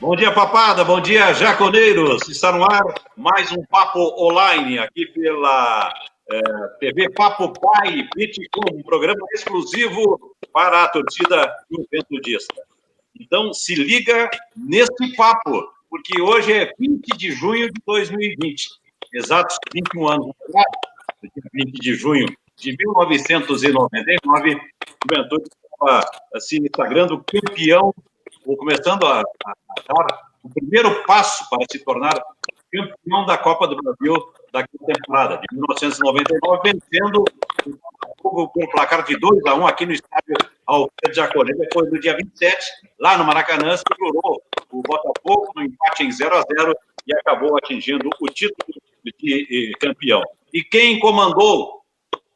Bom dia, papada. Bom dia, jaconeiros. Está no ar mais um Papo Online aqui pela TV Papo Pai Bitcom, um programa exclusivo para a torcida juventudista. Então, se liga nesse papo, porque hoje é 20 de junho de 2020, exatos 21 anos atrás, 20 de junho de 1999, o Juventude estava se sagrando campeão, ou começando a dar o primeiro passo para se tornar campeão da Copa do Brasil daquela temporada, de 1999, vencendo o placar de 2-1 aqui no estádio Alfredo Jaconi. Depois, no dia 27, lá no Maracanã, segurou o Botafogo no empate em 0-0 e acabou atingindo o título de campeão. E quem comandou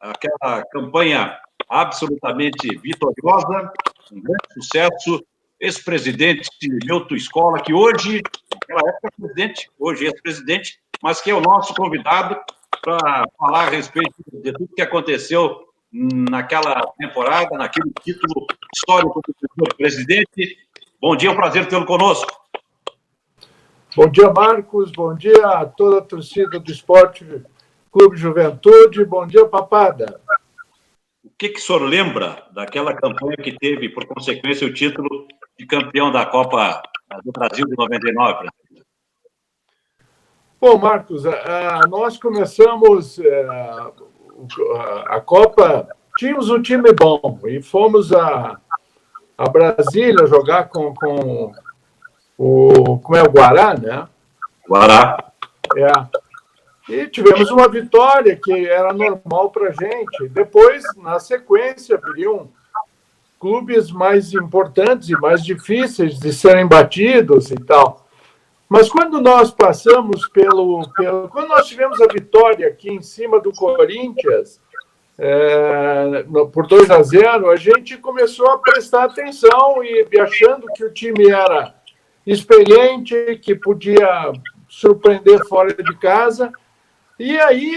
aquela campanha absolutamente vitoriosa, um grande sucesso, ex-presidente Milton Scola, que hoje, naquela época, presidente, hoje ex-presidente, mas que é o nosso convidado para falar a respeito de tudo que aconteceu naquela temporada, naquele título histórico do presidente. Bom dia, é um prazer tê-lo conosco. Bom dia, Marcos. Bom dia a toda a torcida do Esporte Clube Juventude. Bom dia, papada. O que o senhor lembra daquela campanha que teve, por consequência, o título de campeão da Copa do Brasil de 99? Bom, Marcos, nós começamos a Copa, tínhamos um time bom e fomos a Brasília jogar com o Guará, né? Guará. E tivemos uma vitória que era normal para a gente. Depois, na sequência, viriam clubes mais importantes e mais difíceis de serem batidos e tal. Mas quando nós passamos quando nós tivemos a vitória aqui em cima do Corinthians, por 2-0, a gente começou a prestar atenção e achando que o time era experiente, que podia surpreender fora de casa. E aí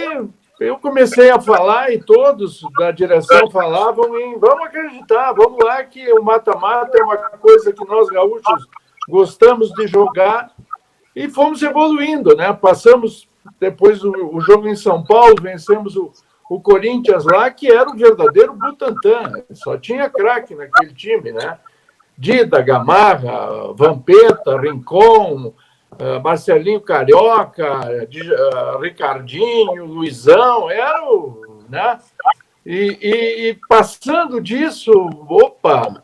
eu comecei a falar e todos da direção falavam em vamos acreditar, vamos lá que o mata-mata é uma coisa que nós gaúchos gostamos de jogar e fomos evoluindo, né? Passamos depois o jogo em São Paulo, vencemos o Corinthians lá, que era o verdadeiro Butantã, só tinha craque naquele time, né? Dida, Gamarra, Vampeta, Rincon, Marcelinho Carioca, Ricardinho, Luizão, né? E passando disso,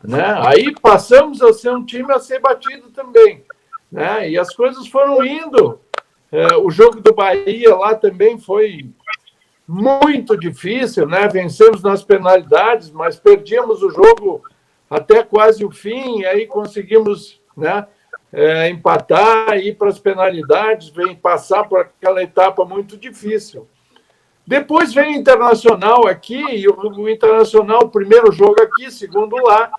né? Aí passamos a ser um time a ser batido também, né? E as coisas foram indo. O jogo do Bahia lá também foi muito difícil, né? Vencemos nas penalidades, mas perdíamos o jogo até quase o fim, e aí conseguimos, né? Empatar, ir para as penalidades, passar por aquela etapa muito difícil. Depois vem o Internacional aqui, e o Internacional, primeiro jogo aqui, segundo lá,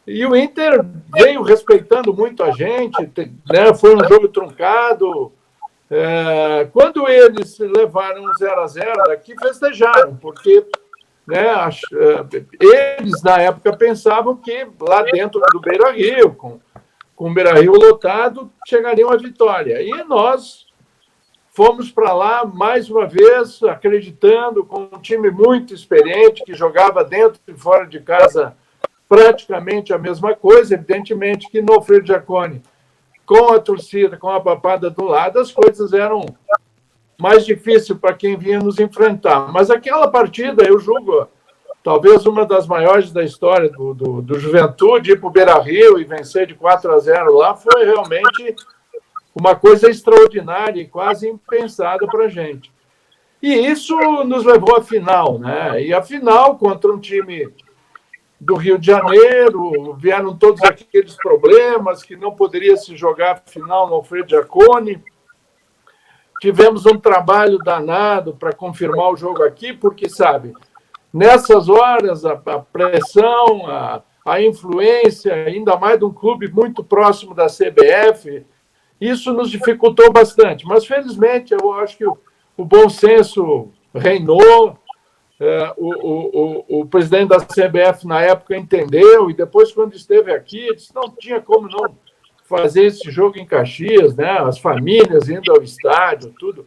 e o Inter veio respeitando muito a gente, né? Foi um jogo truncado. Quando eles levaram 0-0 daqui, festejaram, porque, né, eles, na época, pensavam que lá dentro do Beira-Rio, com o Beira-Rio lotado, chegaria uma vitória. E nós fomos para lá, mais uma vez, acreditando, com um time muito experiente, que jogava dentro e fora de casa praticamente a mesma coisa. Evidentemente que no Alfredo Jaconi, com a torcida, com a papada do lado, as coisas eram mais difíceis para quem vinha nos enfrentar. Mas aquela partida, eu julgo, talvez uma das maiores da história do Juventude, ir para o Beira-Rio e vencer de 4-0 lá, foi realmente uma coisa extraordinária e quase impensada para a gente. E isso nos levou à final, né? E a final contra um time do Rio de Janeiro, vieram todos aqueles problemas, que não poderia se jogar a final no Alfredo Jaconi. Tivemos um trabalho danado para confirmar o jogo aqui, porque, sabe, nessas horas, a pressão, a influência, ainda mais de um clube muito próximo da CBF, isso nos dificultou bastante. Mas, felizmente, eu acho que o bom senso reinou. O presidente da CBF, na época, entendeu, e depois, quando esteve aqui, disse não tinha como não fazer esse jogo em Caxias, né? As famílias indo ao estádio, tudo.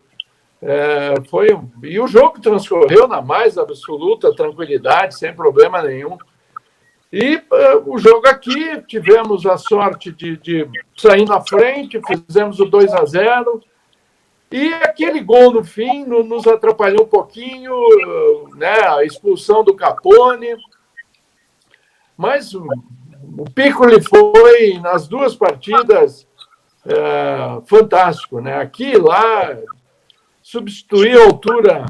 E o jogo transcorreu na mais absoluta tranquilidade, sem problema nenhum. E o jogo aqui, tivemos a sorte de sair na frente, fizemos o 2-0, e aquele gol no fim nos atrapalhou um pouquinho, né? A expulsão do Capone, mas o Piccoli foi, nas duas partidas, fantástico, né? Aqui e lá, substituir a altura,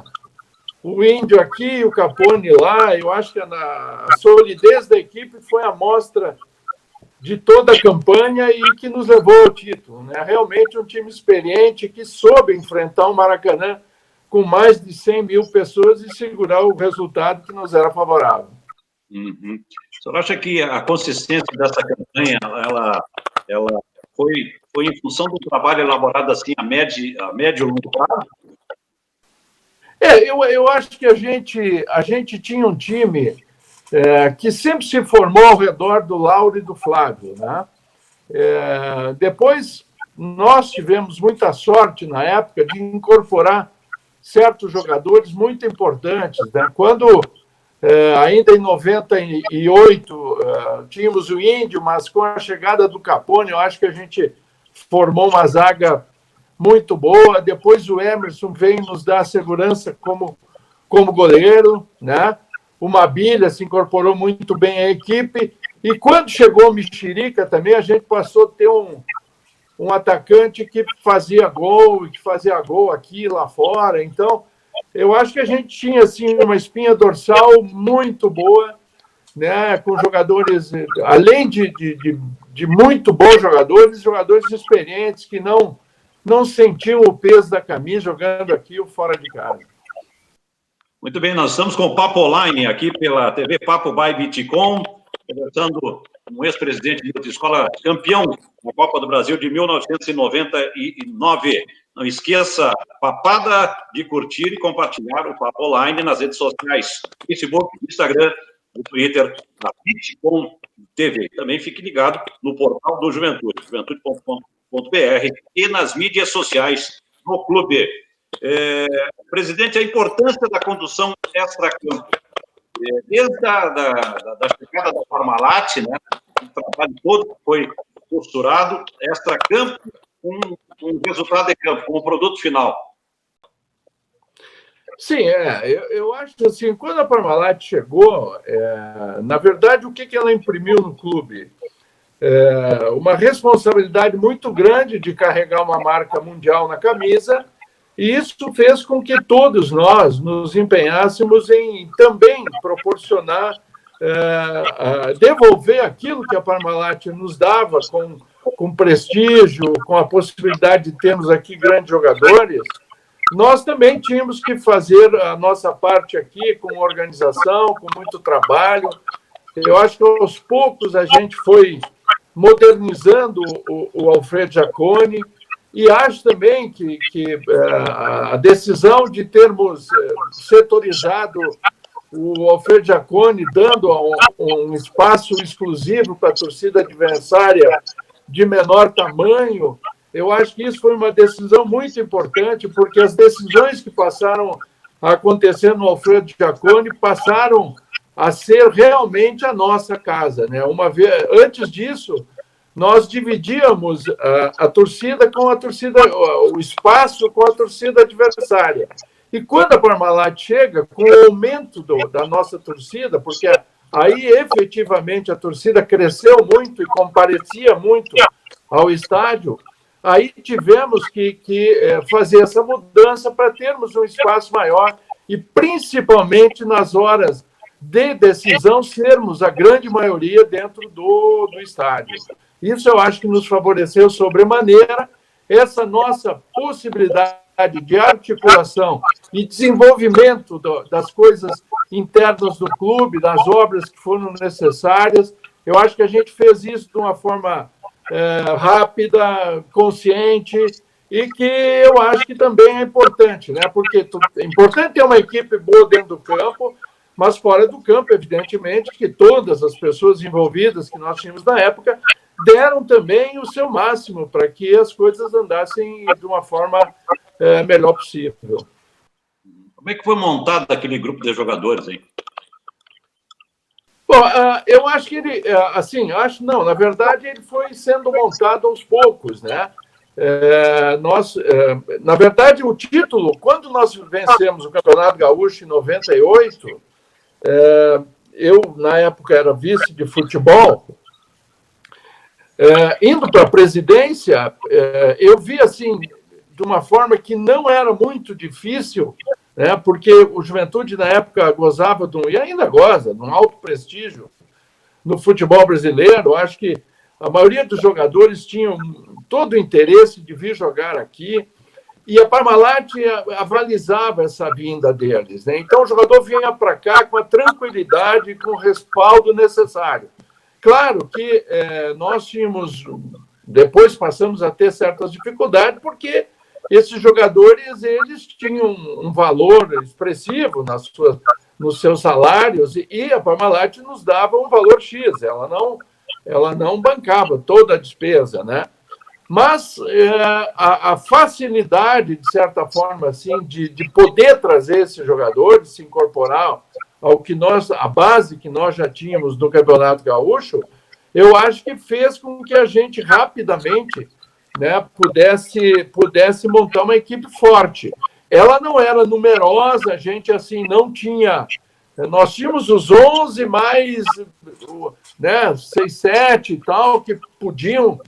o Índio aqui e o Capone lá. Eu acho que a solidez da equipe foi a mostra de toda a campanha e que nos levou ao título, né? Realmente um time experiente que soube enfrentar o Maracanã com mais de 100 mil pessoas e segurar o resultado que nos era favorável. Uhum. O senhor acha que a consistência dessa campanha ela foi em função do trabalho elaborado assim a médio e longo prazo? Eu acho que a gente tinha um time que sempre se formou ao redor do Lauro e do Flávio, né? Depois, nós tivemos muita sorte na época de incorporar certos jogadores muito importantes, né? Quando, ainda em 98, tínhamos o Índio, mas com a chegada do Capone, eu acho que a gente formou uma zaga muito boa. Depois o Emerson veio nos dar segurança como goleiro, né? O Mabilha se incorporou muito bem à equipe. E quando chegou o Mexerica também, a gente passou a ter um atacante que fazia gol, e que fazia gol aqui e lá fora. Então, eu acho que a gente tinha assim, uma espinha dorsal muito boa, né? Com jogadores, além de muito bons jogadores experientes que não sentiam o peso da camisa jogando aqui ou fora de casa. Muito bem, nós estamos com o Papo Online aqui pela TV Papo by Bitcom, conversando com o ex-presidente de outra escola, campeão da Copa do Brasil de 1999. Não esqueça, papada, de curtir e compartilhar o Papo Online nas redes sociais, Facebook, Instagram, no Twitter, na Bitcom TV. Também fique ligado no portal do Juventude, juventude.com.br, e nas mídias sociais do clube. Presidente, a importância da condução extra-campo. Desde a chegada da Parmalat, né, o trabalho todo foi posturado, extra-campo, um resultado de campo, um produto final. Sim, eu acho que assim, quando a Parmalat chegou, na verdade, o que ela imprimiu no clube? Uma responsabilidade muito grande de carregar uma marca mundial na camisa, e isso fez com que todos nós nos empenhássemos em também proporcionar, devolver aquilo que a Parmalat nos dava com prestígio, com a possibilidade de termos aqui grandes jogadores. Nós também tínhamos que fazer a nossa parte aqui com organização, com muito trabalho. Eu acho que aos poucos a gente foi modernizando o Alfredo Jaconi, e acho também que a decisão de termos setorizado o Alfredo Jaconi, dando um espaço exclusivo para a torcida adversária de menor tamanho, eu acho que isso foi uma decisão muito importante, porque as decisões que passaram a acontecer no Alfredo Jaconi passaram a ser realmente a nossa casa, né? Antes disso, nós dividíamos a torcida com a torcida, o espaço com a torcida adversária. E quando a Parmalat chega, com o aumento da nossa torcida, porque aí efetivamente a torcida cresceu muito e comparecia muito ao estádio, aí tivemos que fazer essa mudança para termos um espaço maior e, principalmente nas horas de decisão, sermos a grande maioria dentro do estádio. Isso eu acho que nos favoreceu sobremaneira. Essa nossa possibilidade de articulação e desenvolvimento das coisas internas do clube, das obras que foram necessárias, eu acho que a gente fez isso de uma forma rápida, consciente, e que eu acho que também é importante, né? Porque é importante ter uma equipe boa dentro do campo, mas fora do campo, evidentemente, que todas as pessoas envolvidas que nós tínhamos na época deram também o seu máximo para que as coisas andassem de uma forma melhor possível. Como é que foi montado aquele grupo de jogadores, hein? Bom, eu acho que ele, não, na verdade ele foi sendo montado aos poucos, né? Na verdade, o título, quando nós vencemos o Campeonato Gaúcho em 98, eu, na época, era vice de futebol, indo para a presidência, eu vi, assim, de uma forma que não era muito difícil, né, porque o Juventude, na época, gozava, e ainda goza, de um alto prestígio no futebol brasileiro. Eu acho que a maioria dos jogadores tinham todo o interesse de vir jogar aqui, e a Parmalat avalizava essa vinda deles, né? Então, o jogador vinha para cá com a tranquilidade e com o respaldo necessário. Claro que nós tínhamos, depois passamos a ter certas dificuldades, porque esses jogadores eles tinham um valor expressivo nos seus salários, e a Parmalat nos dava um valor X, ela não bancava toda a despesa, né? Mas a facilidade, de certa forma, assim, de poder trazer esses jogadores, se incorporar a base que nós já tínhamos no Campeonato Gaúcho, eu acho que fez com que a gente rapidamente, né, pudesse montar uma equipe forte. Ela não era numerosa, a gente assim não tinha. Nós tínhamos os 11 mais, né, 6, 7 e tal, que podiam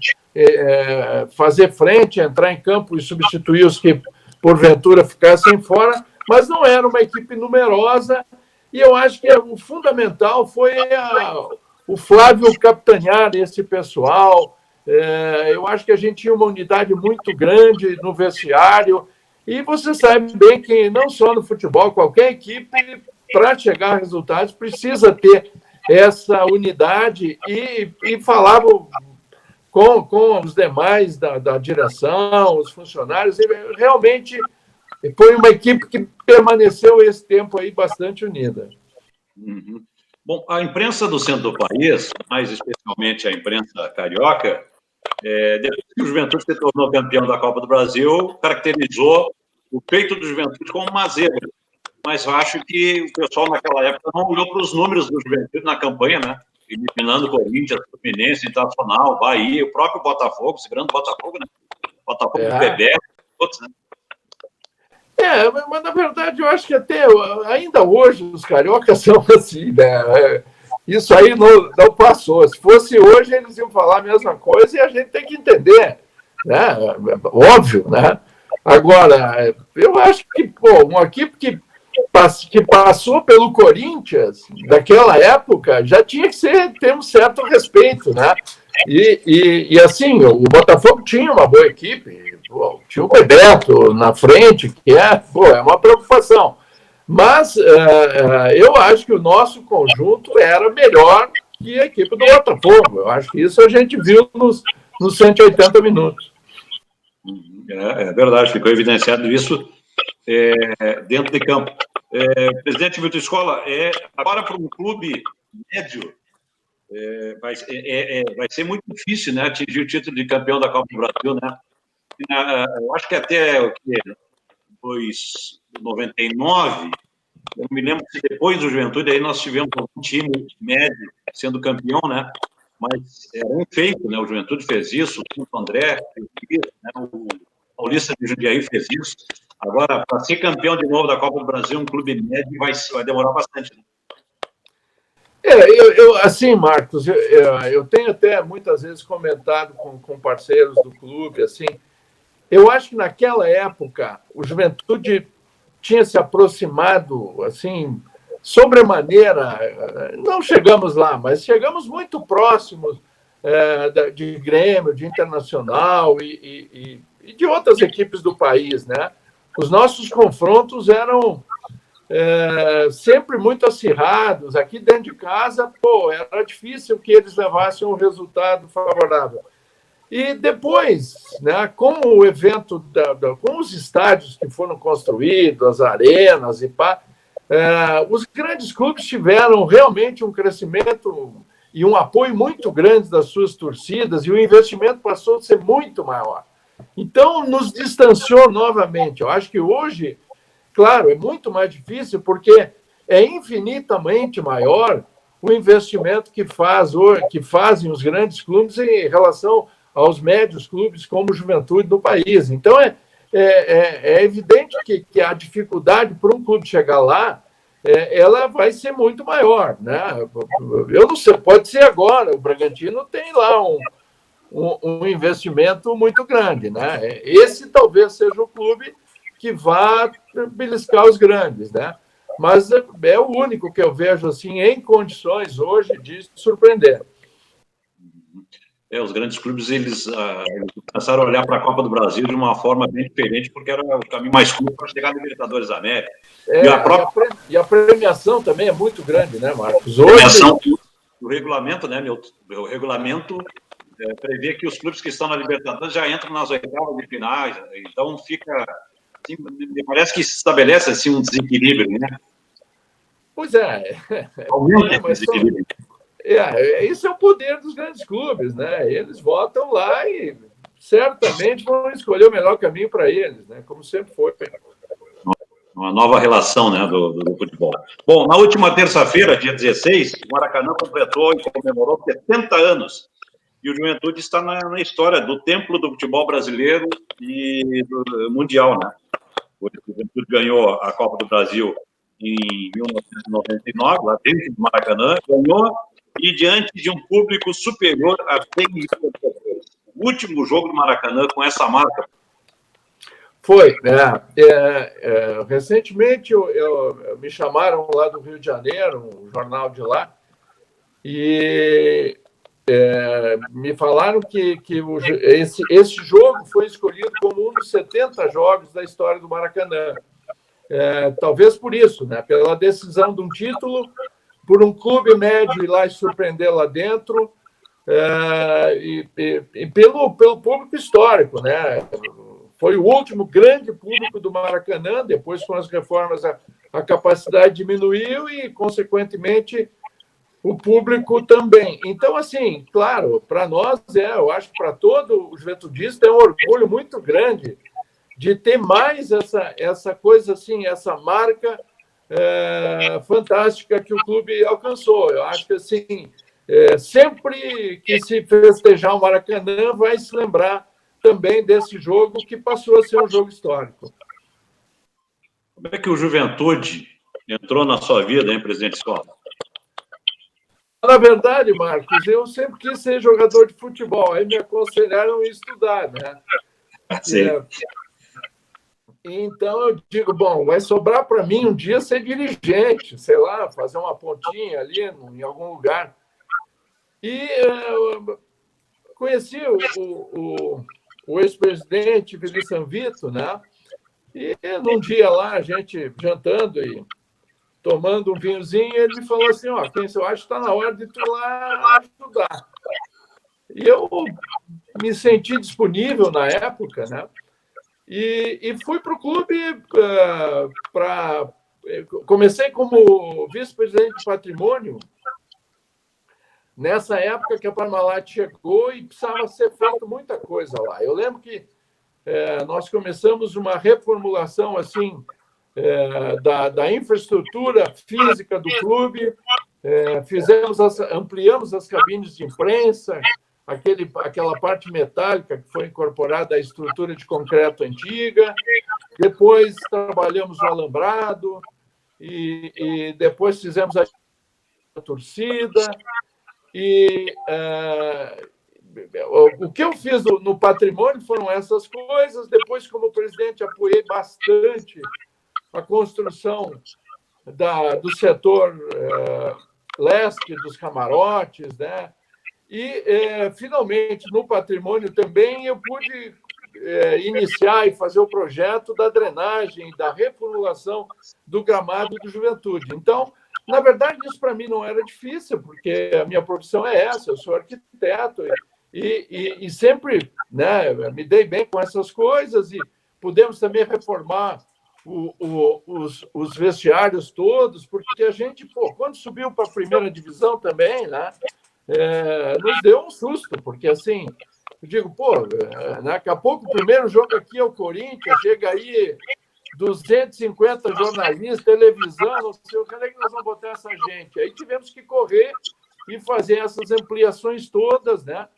fazer frente, entrar em campo e substituir os que, porventura, ficassem fora, mas não era uma equipe numerosa, e eu acho que o fundamental foi o Flávio capitanear esse pessoal. Eu acho que a gente tinha uma unidade muito grande no vestiário, e você sabe bem que não só no futebol, qualquer equipe, para chegar a resultados, precisa ter essa unidade, e falava com os demais da direção, os funcionários, e realmente foi uma equipe que permaneceu esse tempo aí bastante unida. Uhum. Bom, a imprensa do centro do país, mais especialmente a imprensa carioca, depois que o Juventude se tornou campeão da Copa do Brasil, caracterizou o peito do Juventude como uma zebra. Mas eu acho que o pessoal naquela época não olhou para os números do Juventude na campanha, né? Eliminando Corinthians, Fluminense, Internacional, Bahia, o próprio Botafogo, esse grande Botafogo, né? Botafogo do Bebé, outros, né? Mas na verdade eu acho que ainda hoje os cariocas são assim, né? Isso aí não passou. Se fosse hoje, eles iam falar a mesma coisa, e a gente tem que entender, né? Óbvio, né? Agora, eu acho que uma equipe que passou pelo Corinthians daquela época já tinha que ter um certo respeito, né? E assim, o Botafogo tinha uma boa equipe, tinha o Bebeto na frente, que é uma preocupação. Mas eu acho que o nosso conjunto era melhor que a equipe do Botafogo. Eu acho que isso a gente viu nos 180 minutos. É verdade, ficou evidenciado isso dentro de campo. Presidente Vitor Escola, agora para um clube médio, vai ser muito difícil, né, atingir o título de campeão da Copa do Brasil, né? Eu acho que até 99, eu me lembro que depois do Juventude, aí nós tivemos um time médio sendo campeão, né? Mas era um feito, né? O Juventude fez isso, o Santo André fez isso, né? O Paulista de Jundiaí fez isso. Agora, para ser campeão de novo da Copa do Brasil, um clube médio vai demorar bastante, né? Assim, Marcos, eu tenho até muitas vezes comentado com parceiros do clube, assim, eu acho que naquela época o Juventude tinha se aproximado, assim, sobremaneira, não chegamos lá, mas chegamos muito próximos de Grêmio, de Internacional e de outras equipes do país, né? Os nossos confrontos eram sempre muito acirrados. Aqui dentro de casa, era difícil que eles levassem um resultado favorável. E depois, né, com o evento, com os estádios que foram construídos, as arenas os grandes clubes tiveram realmente um crescimento e um apoio muito grande das suas torcidas, e o investimento passou a ser muito maior. Então, nos distanciou novamente. Eu acho que hoje, claro, é muito mais difícil, porque é infinitamente maior o investimento que fazem os grandes clubes em relação aos médios clubes como Juventude no país. Então, é evidente que a dificuldade para um clube chegar lá, ela vai ser muito maior, né? Eu não sei, pode ser agora, o Bragantino tem lá um investimento muito grande, né? Esse talvez seja o clube que vá beliscar os grandes, né? Mas é o único que eu vejo assim em condições hoje de surpreender. Os grandes clubes eles começaram a olhar para a Copa do Brasil de uma forma bem diferente, porque era o caminho mais curto para chegar na Libertadores da América. E a premiação também é muito grande, né, Marcos? Hoje... Premiação do regulamento, né, Milton? O regulamento prevê que os clubes que estão na Libertadores já entram nas oitavas de finais, então fica... Assim, me parece que se estabelece assim, um desequilíbrio, né? Pois é. Aumenta esse desequilíbrio. Isso é o poder dos grandes clubes, né? Eles votam lá e certamente vão escolher o melhor caminho para eles, né? Como sempre foi. Uma nova relação, né, do futebol. Bom, na última terça-feira, dia 16, o Maracanã completou e comemorou 70 anos. E o Juventude está na história do templo do futebol brasileiro e do mundial, né? O Juventude ganhou a Copa do Brasil em 1999, lá dentro do Maracanã, ganhou e diante de um público superior a 100 mil pessoas. O último jogo do Maracanã com essa marca. Foi. Recentemente me chamaram lá do Rio de Janeiro, um jornal de lá, e me falaram que esse jogo foi escolhido como um dos 70 jogos da história do Maracanã. Talvez por isso, né? Pela decisão de um título, por um clube médio ir lá e surpreender lá dentro, e pelo público histórico, né? Foi o último grande público do Maracanã, depois com as reformas a capacidade diminuiu e, consequentemente, o público também. Então, assim, claro, para nós, eu acho que para todo o juventudista é um orgulho muito grande de ter mais essa coisa, assim, essa marca fantástica que o clube alcançou. Eu acho que, assim, sempre que se festejar o Maracanã, vai se lembrar também desse jogo que passou a ser um jogo histórico. Como é que o Juventude entrou na sua vida, hein, presidente Escola? Na verdade, Marcos, eu sempre quis ser jogador de futebol, aí me aconselharam a estudar, né? Então eu digo, bom, vai sobrar para mim um dia ser dirigente, sei lá, fazer uma pontinha ali em algum lugar. E conheci o ex-presidente Vili Sanvito, né? E num dia lá, a gente jantando e tomando um vinhozinho, ele me falou assim, quem eu acho que está na hora de tu ir lá estudar. E eu me senti disponível na época, né? E fui para o clube comecei como vice-presidente de patrimônio, nessa época que a Parmalat chegou e precisava ser feito muita coisa lá. Eu lembro que nós começamos uma reformulação assim da infraestrutura física do clube, ampliamos as cabines de imprensa, aquela parte metálica que foi incorporada à estrutura de concreto antiga. Depois trabalhamos o alambrado e depois fizemos a torcida. E o que eu fiz no patrimônio foram essas coisas. Depois, como presidente, apoiei bastante a construção do setor leste, dos camarotes, né? E, finalmente, no patrimônio também, eu pude iniciar e fazer o projeto da drenagem, da reformulação do gramado do Juventude. Então, na verdade, isso para mim não era difícil, porque a minha profissão é essa, eu sou arquiteto e sempre, né, me dei bem com essas coisas e pudemos também reformar os vestiários todos, porque a gente, quando subiu para a primeira divisão também, né, nos deu um susto, porque assim, eu digo, pô, daqui a pouco o primeiro jogo aqui é o Corinthians, chega aí 250 jornalistas, televisão, não sei o que, onde é que nós vamos botar essa gente? Aí tivemos que correr e fazer essas ampliações todas, né?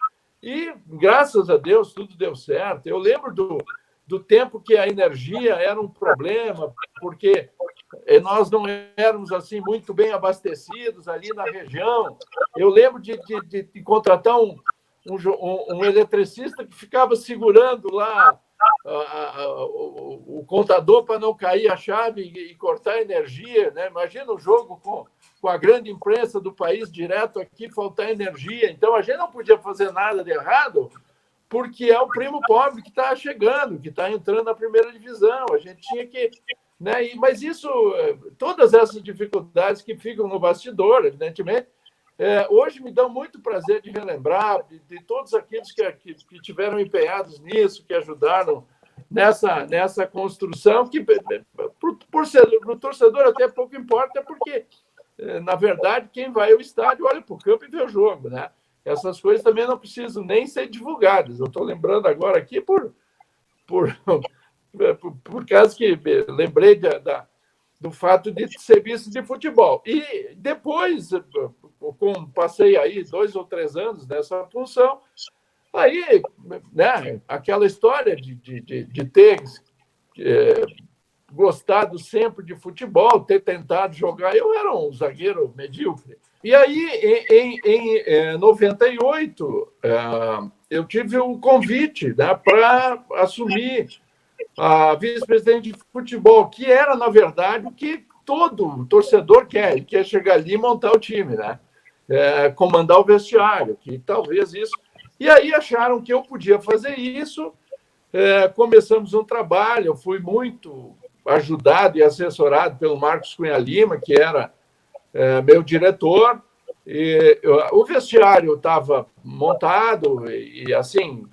E, graças a Deus, tudo deu certo. Eu lembro do tempo que a energia era um problema, porque nós não éramos assim muito bem abastecidos ali na região. Eu lembro de contratar um eletricista que ficava segurando lá o contador para não cair a chave e cortar a energia, né? Imagina o jogo com a grande imprensa do país direto aqui, faltar energia. Então, a gente não podia fazer nada de errado, porque é o primo pobre que está chegando, que está entrando na primeira divisão. A gente tinha que... Né? Mas isso, todas essas dificuldades que ficam no bastidor, evidentemente, hoje me dão muito prazer de relembrar de todos aqueles que tiveram empenhados nisso, que ajudaram nessa construção, que para o torcedor até pouco importa, porque, na verdade, quem vai ao estádio olha para o campo e vê o jogo, né? Essas coisas também não precisam nem ser divulgadas. Eu estou lembrando agora aqui por causa que lembrei do fato de serviço de futebol. E depois, como passei aí 2 ou 3 anos nessa função, aí, né, aquela história de ter gostado sempre de futebol, ter tentado jogar, eu era um zagueiro medíocre. E aí, em 98, eu tive um convite, né, para assumir a vice-presidente de futebol, que era, na verdade, o que todo torcedor quer. Ele quer chegar ali e montar o time, né? Comandar o vestiário, que talvez isso... E aí acharam que eu podia fazer isso. Começamos um trabalho, eu fui muito ajudado e assessorado pelo Marcos Cunha Lima, que era meu diretor. O vestiário estava montado e assim...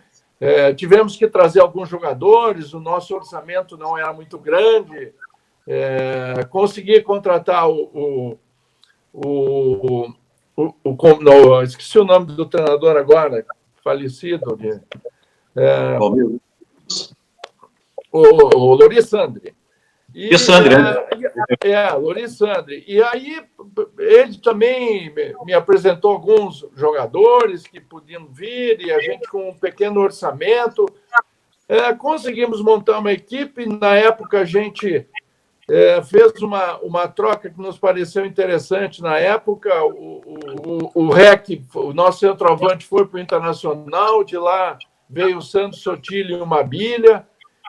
tivemos que trazer alguns jogadores, o nosso orçamento não era muito grande, consegui contratar não, esqueci o nome do treinador agora, falecido, o Lorissandri. Lorissandri. E aí ele também me apresentou alguns jogadores que podiam vir, e a gente, com um pequeno orçamento, conseguimos montar uma equipe. Na época, a gente fez uma troca que nos pareceu interessante. Na época, o REC, o nosso centroavante, foi para o Internacional, de lá veio o Sandro Sotilho e o Mabilha,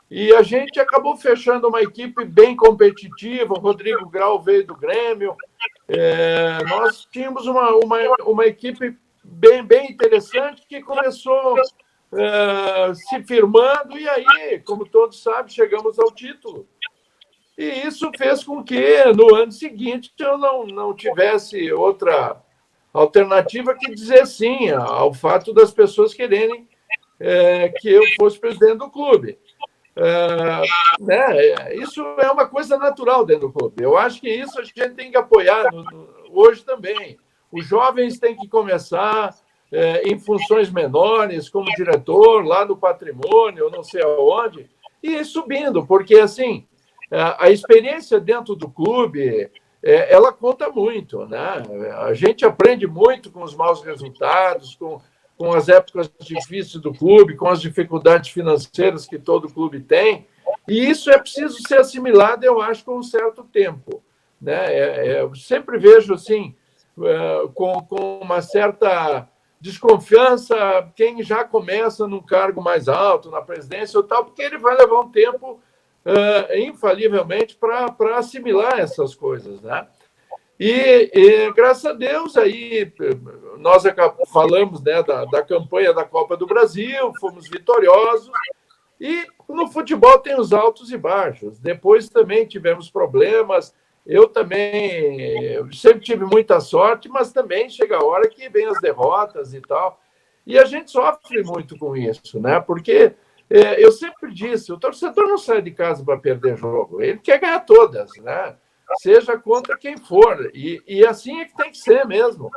e a gente acabou fechando uma equipe bem competitiva. O Rodrigo Grau veio do Grêmio. Nós tínhamos uma equipe bem interessante, que começou se firmando, e aí, como todos sabem, chegamos ao título. E isso fez com que, no ano seguinte, eu não tivesse outra alternativa que dizer sim ao fato das pessoas quererem que eu fosse presidente do clube. Isso é uma coisa natural dentro do clube. Eu acho que isso a gente tem que apoiar hoje também. Os jovens têm que começar em funções menores, como diretor, lá no patrimônio, não sei aonde, e ir subindo, porque assim, a experiência dentro do clube, ela conta muito, né? A gente aprende muito com os maus resultados, com as épocas difíceis do clube, com as dificuldades financeiras que todo clube tem, e isso é preciso ser assimilado, eu acho, com um certo tempo, né? Eu sempre vejo, assim, com uma certa desconfiança quem já começa num cargo mais alto, na presidência ou tal, porque ele vai levar um tempo, infalivelmente, para assimilar essas coisas, né? E graças a Deus, aí nós falamos, né, da campanha da Copa do Brasil, fomos vitoriosos, e no futebol tem os altos e baixos. Depois também tivemos problemas. Eu sempre tive muita sorte, mas também chega a hora que vem as derrotas e tal. E a gente sofre muito com isso, né? Porque eu sempre disse, o torcedor não sai de casa para perder jogo, ele quer ganhar todas, né? Seja contra quem for. E assim é que tem que ser mesmo.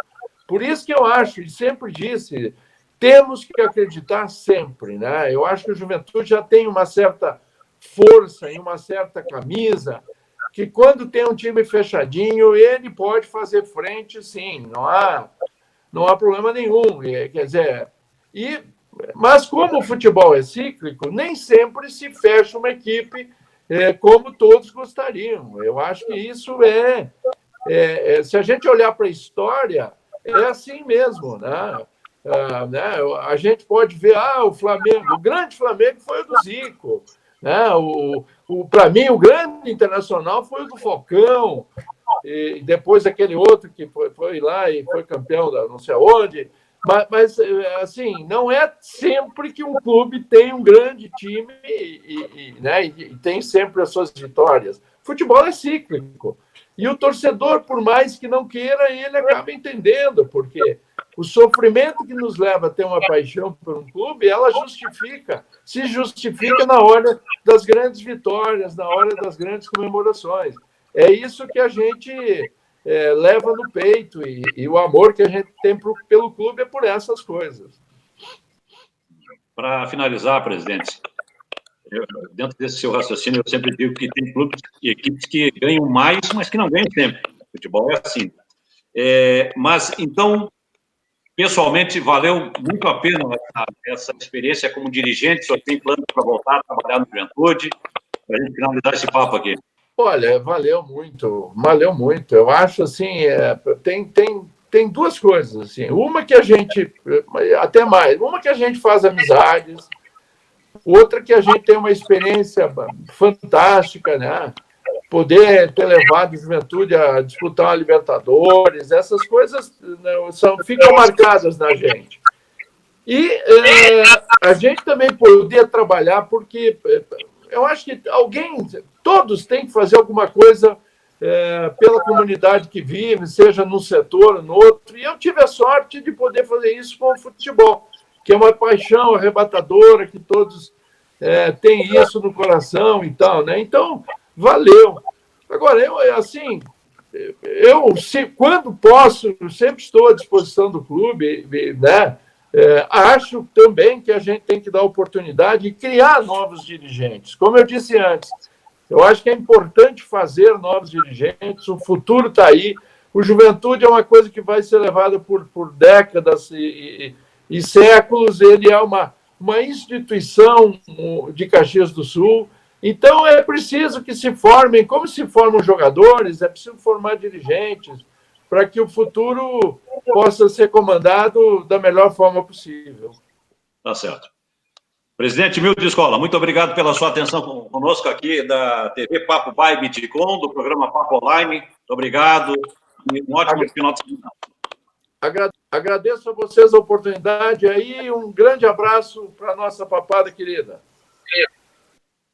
Por isso que eu acho, e sempre disse, temos que acreditar sempre, né? Eu acho que o Juventude já tem uma certa força e uma certa camisa, que quando tem um time fechadinho, ele pode fazer frente, sim, não há problema nenhum. Quer dizer, mas como o futebol é cíclico, nem sempre se fecha uma equipe como todos gostariam. Eu acho que isso se a gente olhar para a história, é assim mesmo, né? A gente pode ver, o Flamengo, o grande Flamengo foi o do Zico, né? Para mim, o grande internacional foi o do Falcão, e depois aquele outro que foi lá e foi campeão da não sei aonde. Mas, assim, não é sempre que um clube tem um grande time né, e tem sempre as suas vitórias. Futebol é cíclico. E o torcedor, por mais que não queira, ele acaba entendendo, porque o sofrimento que nos leva a ter uma paixão por um clube, ela se justifica na hora das grandes vitórias, na hora das grandes comemorações. É isso que a gente leva no peito, e o amor que a gente tem pelo clube é por essas coisas. Para finalizar, presidente, dentro desse seu raciocínio, eu sempre digo que tem clubes e equipes que ganham mais, mas que não ganham sempre. O futebol é assim. Mas, então, pessoalmente, valeu muito a pena essa experiência como dirigente. O senhor tem plano para voltar a trabalhar no Juventude? Para a gente finalizar esse papo aqui. Olha, valeu muito. Eu acho assim, tem duas coisas assim. Uma que a gente, até mais, uma que a gente faz amizades, outra que a gente tem uma experiência fantástica, né? Poder ter levado a Juventude a disputar uma Libertadores, essas coisas, né, ficam marcadas na gente. E a gente também poder trabalhar, porque eu acho que todos têm que fazer alguma coisa pela comunidade que vive, seja num setor ou no outro. E eu tive a sorte de poder fazer isso com o futebol, que é uma paixão arrebatadora, que todos têm isso no coração e tal, né? Então, valeu. Agora, quando posso, eu sempre estou à disposição do clube, né? Acho também que a gente tem que dar oportunidade e criar novos dirigentes. Como eu disse antes, eu acho que é importante fazer novos dirigentes, o futuro está aí. O Juventude é uma coisa que vai ser levada por décadas e séculos. Ele é uma instituição de Caxias do Sul. Então, é preciso que se formem, como se formam jogadores, é preciso formar dirigentes, para que o futuro possa ser comandado da melhor forma possível. Tá certo. Presidente Milton Escola, muito obrigado pela sua atenção conosco aqui da TV Papo by Bitcom, do programa Papo Online. Muito obrigado e um ótimo final de semana. Agradeço a vocês a oportunidade aí, um grande abraço para a nossa papada querida.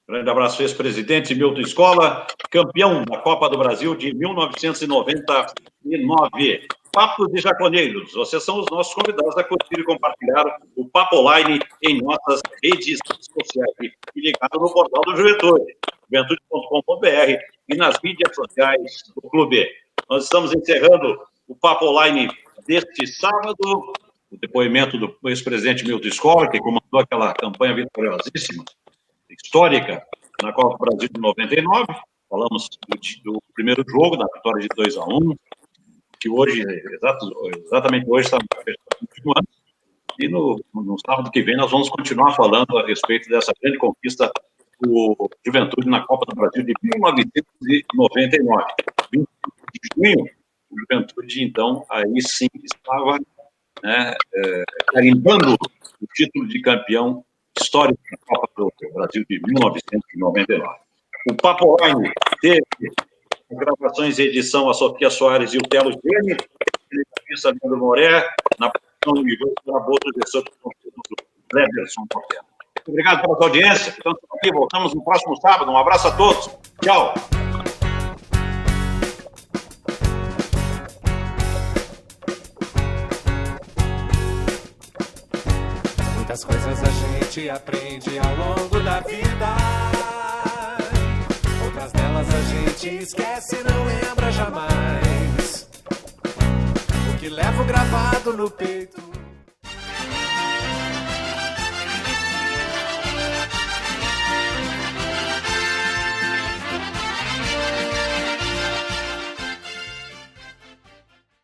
Grande abraço, ex-presidente Milton Escola, campeão da Copa do Brasil de 1999. Papo de Jaconeiros, vocês são os nossos convidados a curtir e compartilhar o Papo Online em nossas redes sociais e ligado no portal do Juventude, juventude.com.br e nas mídias sociais do clube. Nós estamos encerrando o Papo Online deste sábado, o depoimento do ex-presidente Milton Escola, que comandou aquela campanha vitoriosíssima, histórica, na Copa do Brasil de 99. Falamos do primeiro jogo, da vitória de 2-1, que hoje, exatamente hoje, está continuando. E no sábado que vem nós vamos continuar falando a respeito dessa grande conquista do Juventude na Copa do Brasil de 1999. 20 de junho, o Juventude, então, aí sim estava carimbando o título de campeão histórico da Copa do Brasil de 1999. O Papo Online teve gravações e edição a Sofia Soares e o Telo Gene, a Leandro Moré, na produção do Ivan Caraboto, gestor do Cleberson Portela. Obrigado pela sua audiência. Então, aqui, voltamos no próximo sábado. Um abraço a todos. Tchau. Muitas coisas a gente aprende ao longo da vida. Outras delas a gente esquece e não lembra jamais. O que leva levo gravado no peito.